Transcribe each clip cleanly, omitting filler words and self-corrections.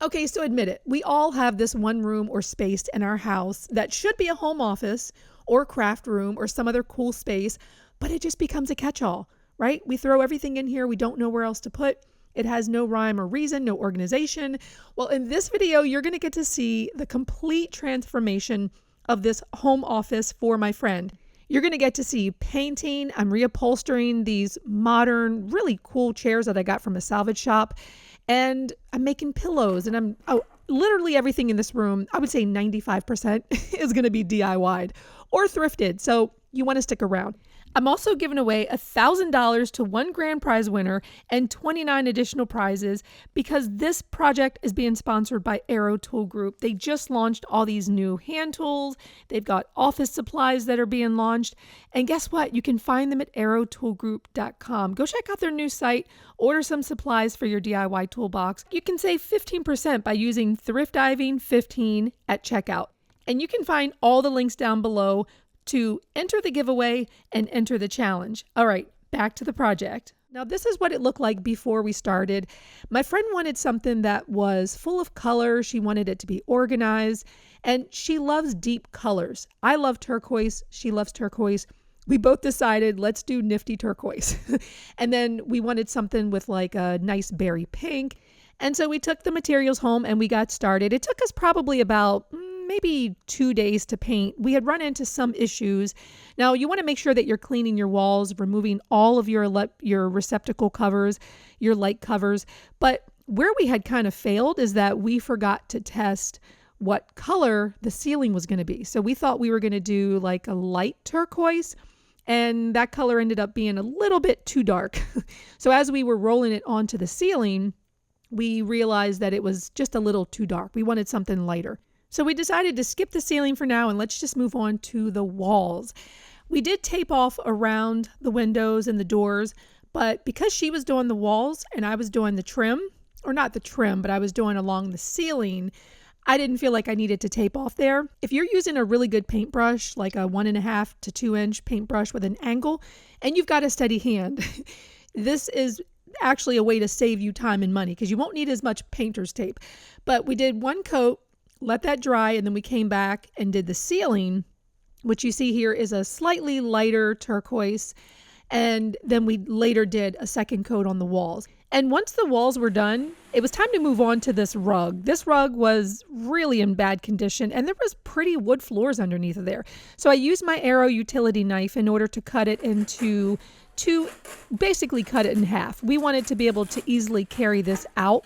Okay, so admit it. We all have this one room or space in our house that should be a home office or craft room or some other cool space, but it just becomes a catch-all, right? We throw everything in here. We don't know where else to put. It has no rhyme or reason, no organization. Well, in this video, you're going to get to see the complete transformation of this home office for my friend. You're going to get to see painting. I'm reupholstering these modern, really cool chairs that I got from a salvage shop. And I'm making pillows, and literally everything in this room, I would say 95% is going to be DIY'd or thrifted. So you want to stick around. I'm also giving away $1,000 to one grand prize winner and 29 additional prizes because this project is being sponsored by Arrow Tool Group. They just launched all these new hand tools. They've got office supplies that are being launched. And guess what? You can find them at arrowtoolgroup.com. Go check out their new site. Order some supplies for your DIY toolbox. You can save 15% by using ThriftDiving15 at checkout. And you can find all the links down below to enter the giveaway and enter the challenge. All right, back to the project. Now, this is what it looked like before we started. My friend wanted something that was full of color. She wanted it to be organized, and she loves deep colors. I love turquoise. She loves turquoise. We both decided let's do nifty turquoise. And then we wanted something with like a nice berry pink. And so we took the materials home and we got started. It took us probably about maybe 2 days to paint. We had run into some issues. Now, you want to make sure that you're cleaning your walls, removing all of your receptacle covers, your light covers. But where we had kind of failed is that we forgot to test what color the ceiling was going to be. So we thought we were going to do like a light turquoise, and that color ended up being a little bit too dark. So as we were rolling it onto the ceiling, we realized that it was just a little too dark. We wanted something lighter. So we decided to skip the ceiling for now and let's just move on to the walls. We did tape off around the windows and the doors, but because she was doing the walls and I was doing the trim, or not the trim, but I was doing along the ceiling, I didn't feel like I needed to tape off there. If you're using a really good paintbrush, like a 1.5 to 2 inch paintbrush with an angle, and you've got a steady hand, this is actually a way to save you time and money because you won't need as much painter's tape. But we did one coat, let that dry, and then we came back and did the ceiling, which you see here is a slightly lighter turquoise. And then we later did a second coat on the walls. And once the walls were done, it was time to move on to this rug. This rug was really in bad condition and there was pretty wood floors underneath of there. So I used my Arrow utility knife in order to cut it into basically cut it in half. We wanted to be able to easily carry this out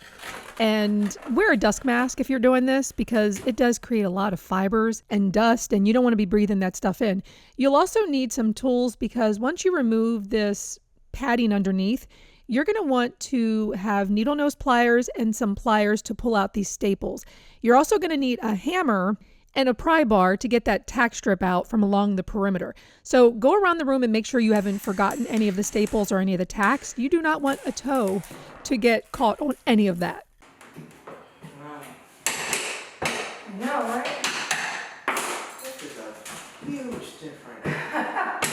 and wear a dust mask if you're doing this because it does create a lot of fibers and dust and you don't want to be breathing that stuff in. You'll also need some tools because once you remove this padding underneath, you're going to want to have needle nose pliers and some pliers to pull out these staples. You're also going to need a hammer and a pry bar to get that tack strip out from along the perimeter. So go around the room and make sure you haven't forgotten any of the staples or any of the tacks. You do not want a toe to get caught on any of that. No, right? This is a huge difference.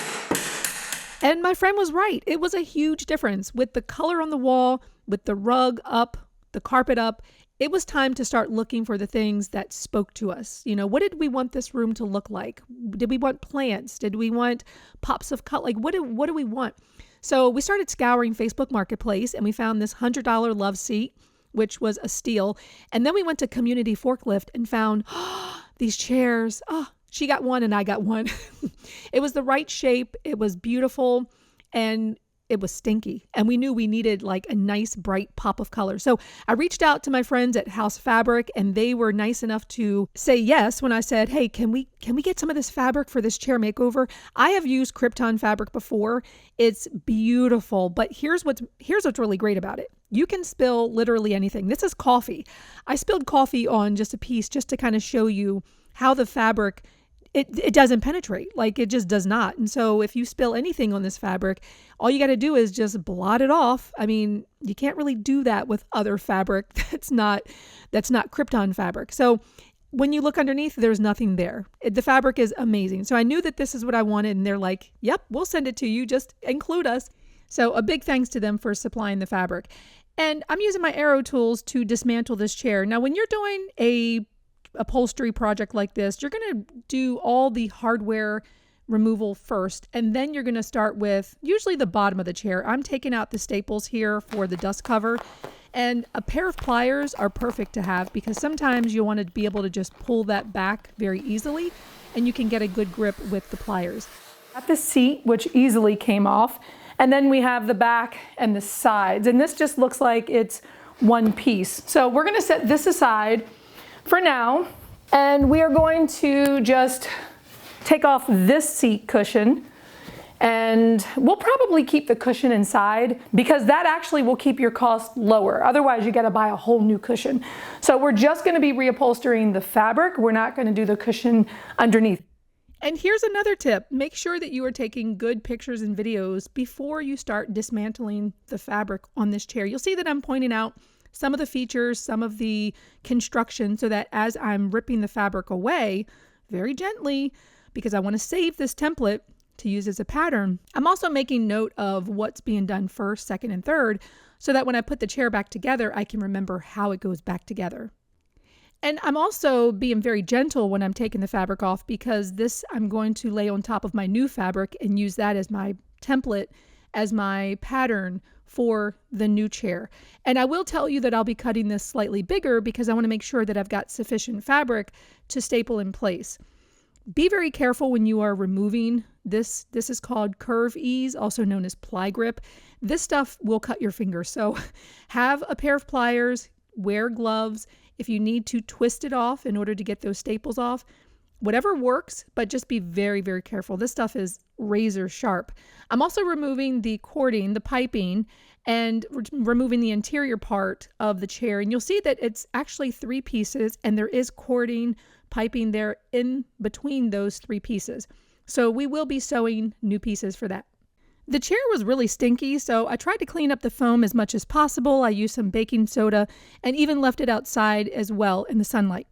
And my friend was right. It was a huge difference with the color on the wall, with the rug up, the carpet up. It was time to start looking for the things that spoke to us. You know, what did we want this room to look like? Did we want plants? Did we want pops of color? Like, what do we want? So we started scouring Facebook Marketplace and we found this $100 love seat, which was a steal. And then we went to Community Forklift and found these chairs. She got one and I got one. It was the right shape. It was beautiful and it was stinky. And we knew we needed like a nice bright pop of color. So I reached out to my friends at House Fabric and they were nice enough to say yes when I said, hey, can we get some of this fabric for this chair makeover? I have used Crypton fabric before. It's beautiful, but here's what's really great about it. You can spill literally anything. This is coffee. I spilled coffee on just a piece just to kind of show you how the fabric it doesn't penetrate, like it just does not. And so if you spill anything on this fabric, all you got to do is just blot it off. I mean, you can't really do that with other fabric that's not Crypton fabric. So when you look underneath, there's nothing there. The fabric is amazing. So I knew that this is what I wanted and they're like, yep, we'll send it to you. Just include us. So a big thanks to them for supplying the fabric. And I'm using my arrow tools to dismantle this chair. Now, when you're doing a upholstery project like this, you're going to do all the hardware removal first, and then you're going to start with usually the bottom of the chair. I'm taking out the staples here for the dust cover, and a pair of pliers are perfect to have because sometimes you'll want to be able to just pull that back very easily, and you can get a good grip with the pliers. Got the seat, which easily came off, and then we have the back and the sides, and this just looks like it's one piece. So we're going to set this aside for now, and we are going to just take off this seat cushion, and we'll probably keep the cushion inside because that actually will keep your cost lower. Otherwise, you got to buy a whole new cushion. So we're just going to be reupholstering the fabric. We're not going to do the cushion underneath. And here's another tip. Make sure that you are taking good pictures and videos before you start dismantling the fabric on this chair. You'll see that I'm pointing out some of the features, some of the construction, so that as I'm ripping the fabric away very gently, because I want to save this template to use as a pattern, I'm also making note of what's being done first, second, and third, so that when I put the chair back together, I can remember how it goes back together. And I'm also being very gentle when I'm taking the fabric off, because this I'm going to lay on top of my new fabric and use that as my template, as my pattern for the new chair. And I will tell you that I'll be cutting this slightly bigger because I want to make sure that I've got sufficient fabric to staple in place. Be very careful when you are removing this. This is called curve ease, also known as ply grip. This stuff will cut your fingers. So have a pair of pliers, wear gloves. If you need to twist it off in order to get those staples off, whatever works, but just be very, very careful. This stuff is razor sharp. I'm also removing the cording, the piping, and removing the interior part of the chair. And you'll see that it's actually 3 pieces, and there is cording, piping there in between those 3 pieces. So we will be sewing new pieces for that. The chair was really stinky, so I tried to clean up the foam as much as possible. I used some baking soda and even left it outside as well in the sunlight.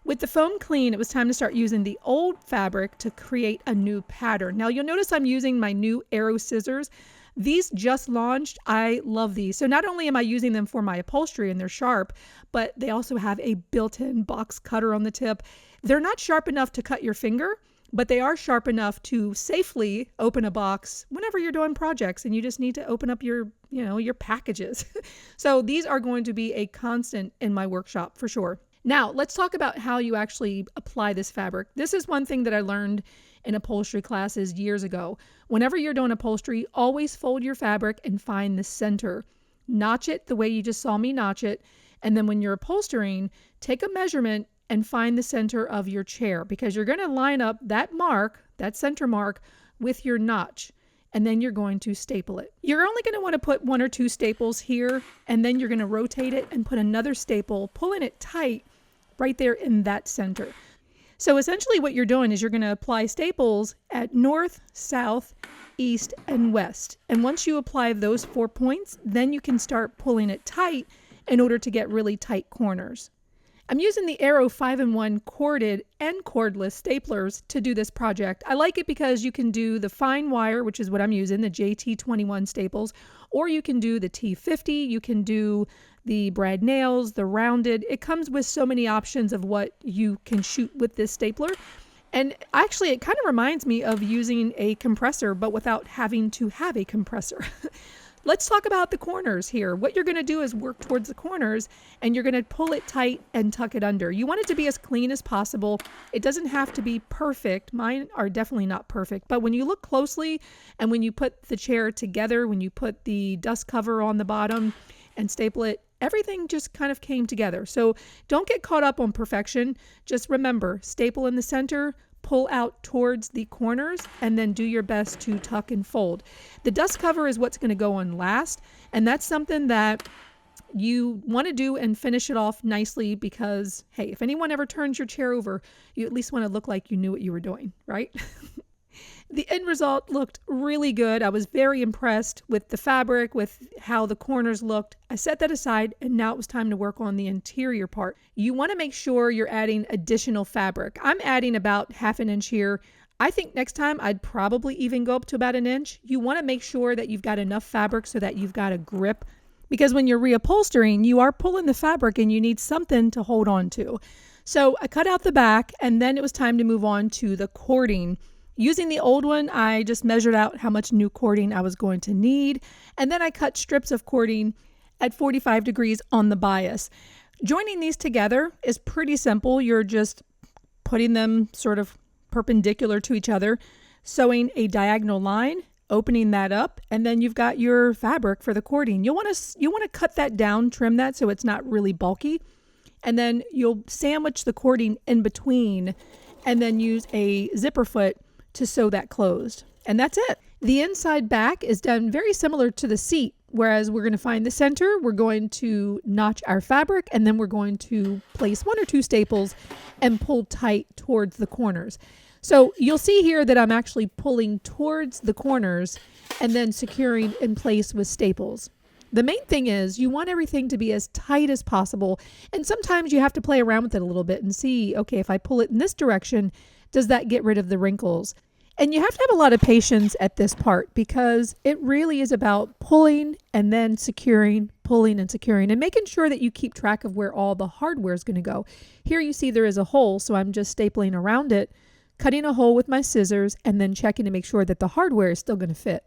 With the foam clean, it was time to start using the old fabric to create a new pattern. Now you'll notice I'm using my new Arrow scissors. These just launched. I love these. So not only am I using them for my upholstery and they're sharp, but they also have a built-in box cutter on the tip. They're not sharp enough to cut your finger, but they are sharp enough to safely open a box whenever you're doing projects and you just need to open up your packages. So these are going to be a constant in my workshop for sure. Now, let's talk about how you actually apply this fabric. This is one thing that I learned in upholstery classes years ago. Whenever you're doing upholstery, always fold your fabric and find the center. Notch it the way you just saw me notch it. And then when you're upholstering, take a measurement and find the center of your chair, because you're going to line up that mark, that center mark, with your notch. And then you're going to staple it. You're only going to want to put 1 or 2 staples here, and then you're going to rotate it and put another staple, pulling it tight right there in that center. So essentially what you're doing is you're going to apply staples at north, south, east, and west. And once you apply those 4 points, then you can start pulling it tight in order to get really tight corners. I'm using the Arrow 5-in-1 corded and cordless staplers to do this project. I like it because you can do the fine wire, which is what I'm using, the JT21 staples, or you can do the T50, you can do the brad nails, the rounded. It comes with so many options of what you can shoot with this stapler. And actually, it kind of reminds me of using a compressor, but without having to have a compressor. Let's talk about the corners here. What you're going to do is work towards the corners, and you're going to pull it tight and tuck it under. You want it to be as clean as possible. It doesn't have to be perfect. Mine are definitely not perfect, but when you look closely and when you put the chair together, when you put the dust cover on the bottom and staple it, everything just kind of came together. So don't get caught up on perfection. Just remember, staple in the center, pull out towards the corners, and then do your best to tuck and fold. The dust cover is what's going to go on last, and that's something that you want to do and finish it off nicely, because hey, if anyone ever turns your chair over, you at least want to look like you knew what you were doing, right? The end result looked really good. I was very impressed with the fabric, with how the corners looked. I set that aside, and now it was time to work on the interior part. You want to make sure you're adding additional fabric. I'm adding about 1/2 inch here. I think next time I'd probably even go up to about 1 inch. You want to make sure that you've got enough fabric so that you've got a grip because when you're reupholstering, you are pulling the fabric and you need something to hold on to. So I cut out the back, and then it was time to move on to the cording. Using the old one, I just measured out how much new cording I was going to need, and then I cut strips of cording at 45 degrees on the bias. Joining these together is pretty simple. You're just putting them sort of perpendicular to each other, sewing a diagonal line, opening that up, and then you've got your fabric for the cording. You want to cut that down, trim that so it's not really bulky, and then you'll sandwich the cording in between and then use a zipper foot to sew that closed. And that's it. The inside back is done very similar to the seat, whereas we're going to find the center, we're going to notch our fabric, and then we're going to place 1 or 2 staples and pull tight towards the corners. So you'll see here that I'm actually pulling towards the corners and then securing in place with staples. The main thing is you want everything to be as tight as possible, and sometimes you have to play around with it a little bit and see, okay, if I pull it in this direction, does that get rid of the wrinkles? And you have to have a lot of patience at this part, because it really is about pulling and then securing, pulling and securing, and making sure that you keep track of where all the hardware is going to go. Here you see there is a hole, so I'm just stapling around it, cutting a hole with my scissors, and then checking to make sure that the hardware is still going to fit.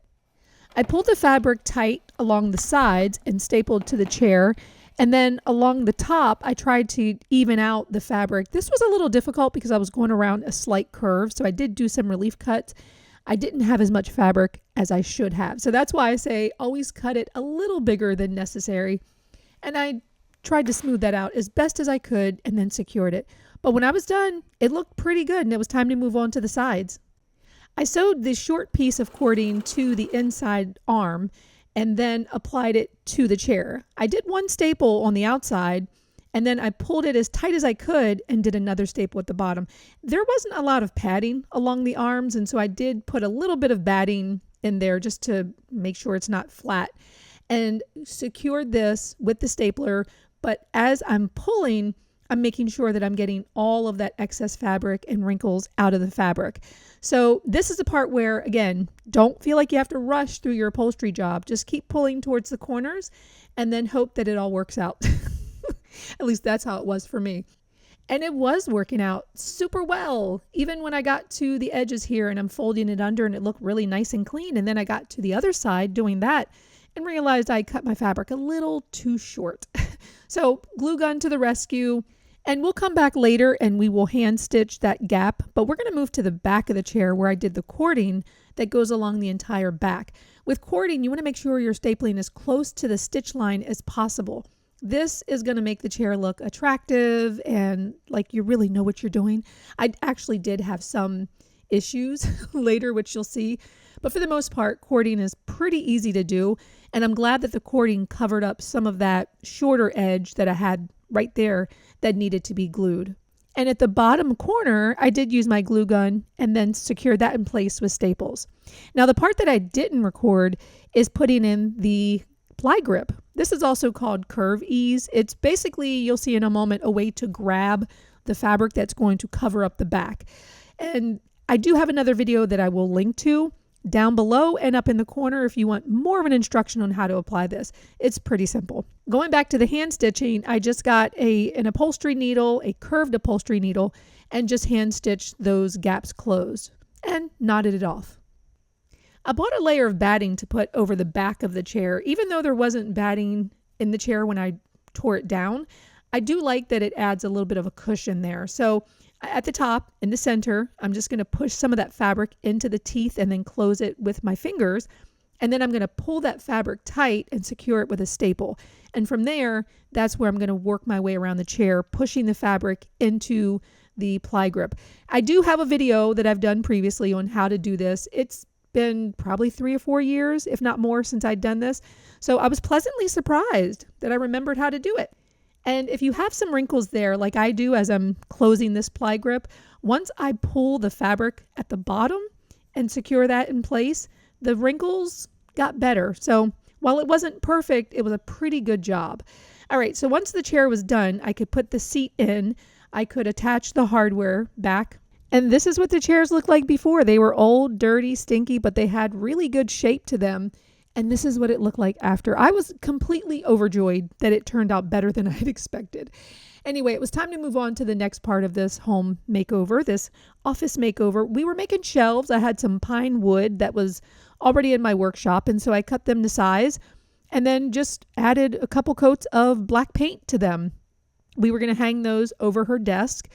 I pulled the fabric tight along the sides and stapled to the chair, and then along the top I tried to even out the fabric. This was a little difficult because I was going around a slight curve, so I did do some relief cuts. I didn't have as much fabric as I should have, so that's why I say always cut it a little bigger than necessary. And I tried to smooth that out as best as I could and then secured it. But when I was done, it looked pretty good, and it was time to move on to the sides. I sewed this short piece of cording to the inside arm and then applied it to the chair. I did 1 staple on the outside, and then I pulled it as tight as I could and did another staple at the bottom. There wasn't a lot of padding along the arms, and so I did put a little bit of batting in there just to make sure it's not flat, and secured this with the stapler. But as I'm pulling, I'm making sure that I'm getting all of that excess fabric and wrinkles out of the fabric. So this is the part where, again, don't feel like you have to rush through your upholstery job. Just keep pulling towards the corners and then hope that it all works out. At least that's how it was for me. And it was working out super well. Even when I got to the edges here and I'm folding it under and it looked really nice and clean. And then I got to the other side doing that and realized I cut my fabric a little too short. So glue gun to the rescue. And we'll come back later and we will hand stitch that gap, but we're going to move to the back of the chair where I did the cording that goes along the entire back. With cording, you want to make sure you're stapling as close to the stitch line as possible. This is going to make the chair look attractive and like you really know what you're doing. I actually did have some issues later, which you'll see, but for the most part, cording is pretty easy to do. And I'm glad that the cording covered up some of that shorter edge that I had right there that needed to be glued. And at the bottom corner, I did use my glue gun and then secured that in place with staples. Now, the part that I didn't record is putting in the ply grip. This is also called curve ease. It's basically, you'll see in a moment, a way to grab the fabric that's going to cover up the back. And I do have another video that I will link to down below and up in the corner if you want more of an instruction on how to apply this. It's pretty simple. Going back to the hand stitching, I just got an upholstery needle, a curved upholstery needle, and just hand stitched those gaps closed and knotted it off. I bought a layer of batting to put over the back of the chair. Even though there wasn't batting in the chair when I tore it down, I do like that it adds a little bit of a cushion there. So at the top, in the center, I'm just going to push some of that fabric into the teeth and then close it with my fingers. And then I'm going to pull that fabric tight and secure it with a staple. And from there, that's where I'm going to work my way around the chair, pushing the fabric into the ply grip. I do have a video that I've done previously on how to do this. It's been probably 3 or 4 years, if not more, since I'd done this. So I was pleasantly surprised that I remembered how to do it. And if you have some wrinkles there, like I do as I'm closing this ply grip, once I pull the fabric at the bottom and secure that in place, the wrinkles got better. So while it wasn't perfect, it was a pretty good job. All right, so once the chair was done, I could put the seat in. I could attach the hardware back. And this is what the chairs looked like before. They were old, dirty, stinky, but they had really good shape to them. And this is what it looked like after. I was completely overjoyed that it turned out better than I had expected. Anyway, it was time to move on to the next part of this home makeover, this office makeover. We were making shelves. I had some pine wood that was already in my workshop, and so I cut them to size and then just added a couple coats of black paint to them. We were going to hang those over her desk.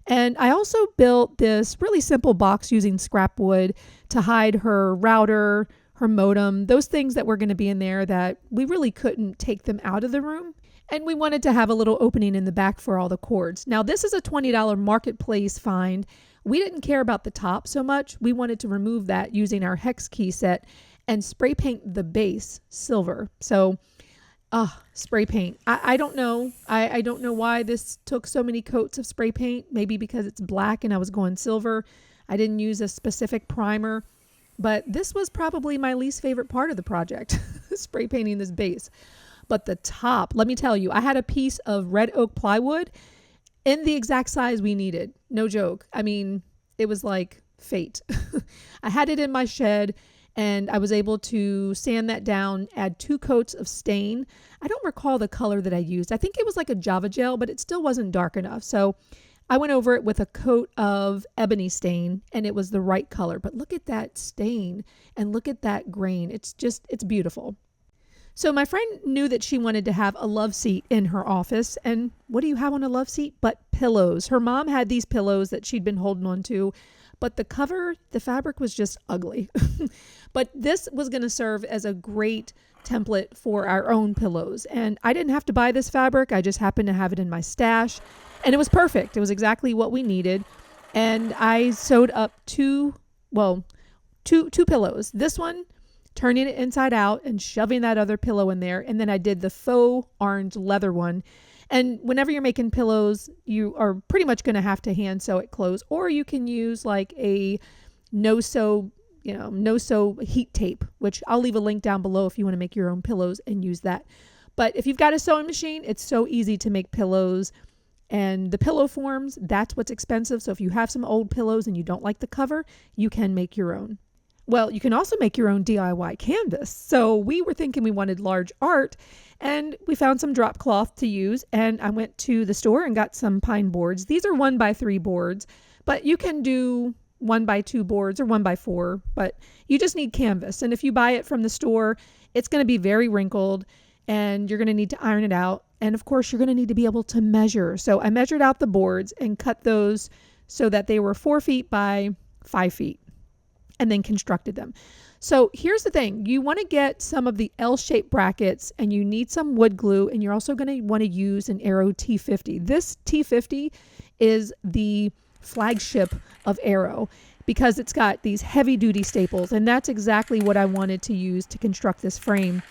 And I also built this really simple box using scrap wood to hide her router, her modem, those things that were going to be in there that we really couldn't take them out of the room. And we wanted to have a little opening in the back for all the cords. Now, this is a $20 marketplace find. We didn't care about the top so much. We wanted to remove that using our hex key set and spray paint the base silver. So, spray paint. I don't know. I don't know why this took so many coats of spray paint. Maybe because it's black and I was going silver. I didn't use a specific primer. But this was probably my least favorite part of the project, spray painting this base. But the top, let me tell you, I had a piece of red oak plywood in the exact size we needed. No joke. I mean, it was like fate. I had it in my shed and I was able to sand that down, add 2 coats of stain. I don't recall the color that I used. I think it was like a Java gel, but it still wasn't dark enough. So I went over it with a coat of ebony stain and it was the right color. But look at that stain and look at that grain. It's beautiful. So my friend knew that she wanted to have a love seat in her office. And what do you have on a love seat but pillows? Her mom had these pillows that she'd been holding on to, but the cover, the fabric was just ugly. But this was going to serve as a great template for our own pillows. And I didn't have to buy this fabric. I just happened to have it in my stash. And it was perfect. It was exactly what we needed. And I sewed up two pillows. This one, turning it inside out and shoving that other pillow in there. And then I did the faux orange leather one. And whenever you're making pillows, you are pretty much going to have to hand sew it closed, or you can use like a no-sew heat tape, which I'll leave a link down below if you want to make your own pillows and use that. But if you've got a sewing machine, it's so easy to make pillows. And the pillow forms, that's what's expensive. So if you have some old pillows and you don't like the cover, you can make your own. Well, you can also make your own DIY canvas. So we were thinking we wanted large art and we found some drop cloth to use. And I went to the store and got some pine boards. These are 1x3 boards, but you can do 1x2 boards or 1x4, but you just need canvas. And if you buy it from the store, it's going to be very wrinkled and you're going to need to iron it out. And of course, you're going to need to be able to measure. So I measured out the boards and cut those so that they were 4 feet by 5 feet. And then constructed them. So here's the thing. You want to get some of the L-shaped brackets and you need some wood glue, and you're also going to want to use an Arrow T50. This T50 is the flagship of Arrow because it's got these heavy duty staples, and that's exactly what I wanted to use to construct this frame.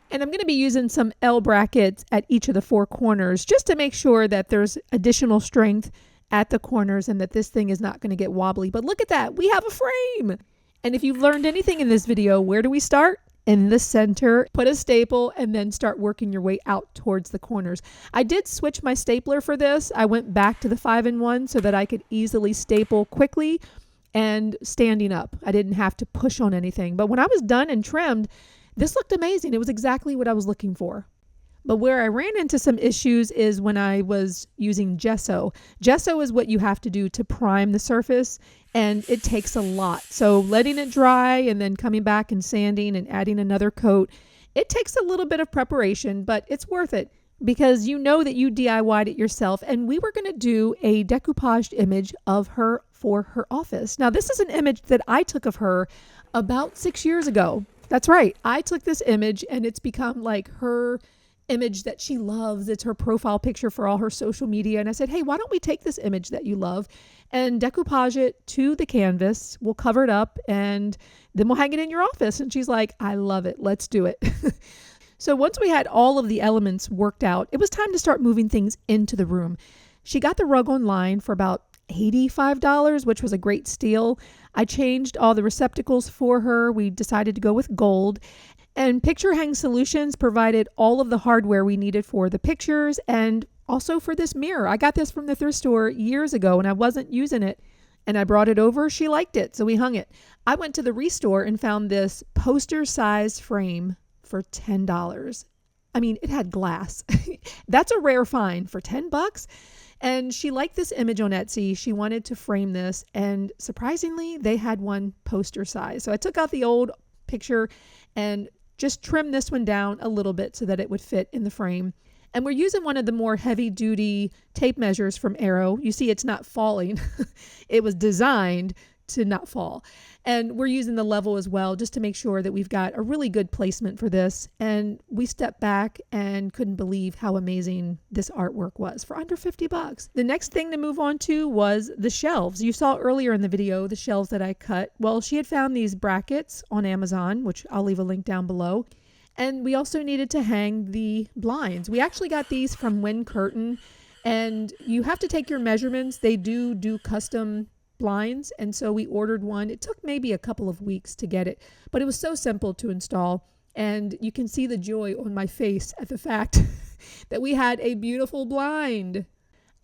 And I'm going to be using some L brackets at each of the 4 corners just to make sure that there's additional strength at the corners and that this thing is not going to get wobbly. But look at that. We have a frame. And if you've learned anything in this video, where do we start? In the center, put a staple, and then start working your way out towards the corners. I did switch my stapler for this. I went back to the 5-in-1 so that I could easily staple quickly and standing up. I didn't have to push on anything. But when I was done and trimmed, this looked amazing. It was exactly what I was looking for. But where I ran into some issues is when I was using gesso. Gesso is what you have to do to prime the surface, and it takes a lot. So letting it dry and then coming back and sanding and adding another coat, it takes a little bit of preparation, but it's worth it because you know that you DIY'd it yourself. And we were going to do a decoupaged image of her for her office. Now, this is an image that I took of her about 6 years ago. That's right. I took this image and it's become like her image that she loves. It's her profile picture for all her social media. And I said, hey, why don't we take this image that you love and decoupage it to the canvas? We'll cover it up and then we'll hang it in your office. And she's like, I love it. Let's do it. So once we had all of the elements worked out, it was time to start moving things into the room. She got the rug online for about $85, which was a great steal. I changed all the receptacles for her. We decided to go with gold. And Picture Hang Solutions provided all of the hardware we needed for the pictures and also for this mirror. I got this from the thrift store years ago and I wasn't using it. And I brought it over. She liked it, so we hung it. I went to the Restore and found this poster-sized frame for $10. I mean, it had glass. That's a rare find for $10. And she liked this image on Etsy. She wanted to frame this, and surprisingly, they had one poster size. So I took out the old picture and just trimmed this one down a little bit so that it would fit in the frame. And we're using one of the more heavy duty tape measures from Arrow. You see it's not falling. It was designed to not fall. And we're using the level as well, just to make sure that we've got a really good placement for this. And we stepped back and couldn't believe how amazing this artwork was for under $50. The next thing to move on to was the shelves. You saw earlier in the video the shelves that I cut. Well, she had found these brackets on Amazon, which I'll leave a link down below. And we also needed to hang the blinds. We actually got these from Wynn Curtain, and you have to take your measurements. They do custom blinds, and so we ordered one. It took maybe a couple of weeks to get it, but it was so simple to install, and you can see the joy on my face at the fact that we had a beautiful blind.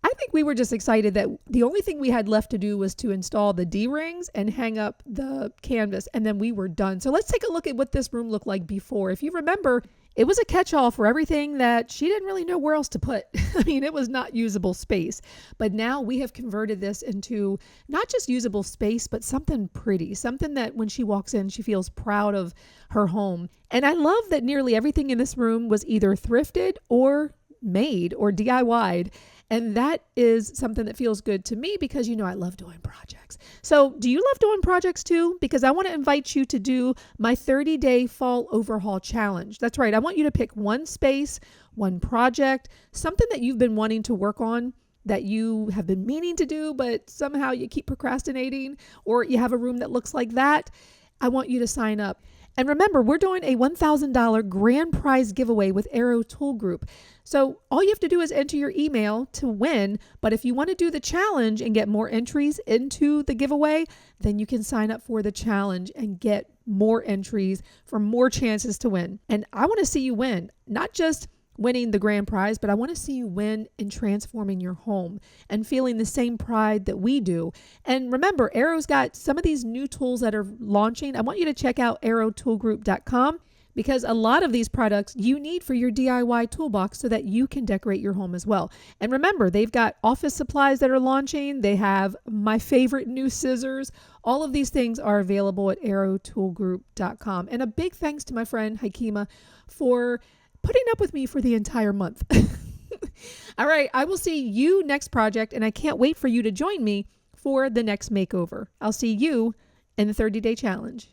I think we were just excited that the only thing we had left to do was to install the D-rings and hang up the canvas, and then we were done. So let's take a look at what this room looked like before. If you remember, it was a catch-all for everything that she didn't really know where else to put. I mean, it was not usable space. But now we have converted this into not just usable space, but something pretty, something that when she walks in, she feels proud of her home. And I love that nearly everything in this room was either thrifted or made or DIY'd. And that is something that feels good to me because, you know, I love doing projects. So do you love doing projects too? Because I want to invite you to do my 30-day fall overhaul challenge. That's right. I want you to pick one space, one project, something that you've been wanting to work on that you have been meaning to do, but somehow you keep procrastinating, or you have a room that looks like that. I want you to sign up. And remember, we're doing a $1,000 grand prize giveaway with Arrow Tool Group. So all you have to do is enter your email to win. But if you want to do the challenge and get more entries into the giveaway, then you can sign up for the challenge and get more entries for more chances to win. And I want to see you win, not just winning the grand prize, but I want to see you win in transforming your home and feeling the same pride that we do. And remember, Arrow's got some of these new tools that are launching. I want you to check out arrowtoolgroup.com because a lot of these products you need for your DIY toolbox so that you can decorate your home as well. And remember, they've got office supplies that are launching. They have my favorite new scissors. All of these things are available at arrowtoolgroup.com. And a big thanks to my friend Hakima for putting up with me for the entire month. All right, I will see you next project, and I can't wait for you to join me for the next makeover. I'll see you in the 30-day challenge.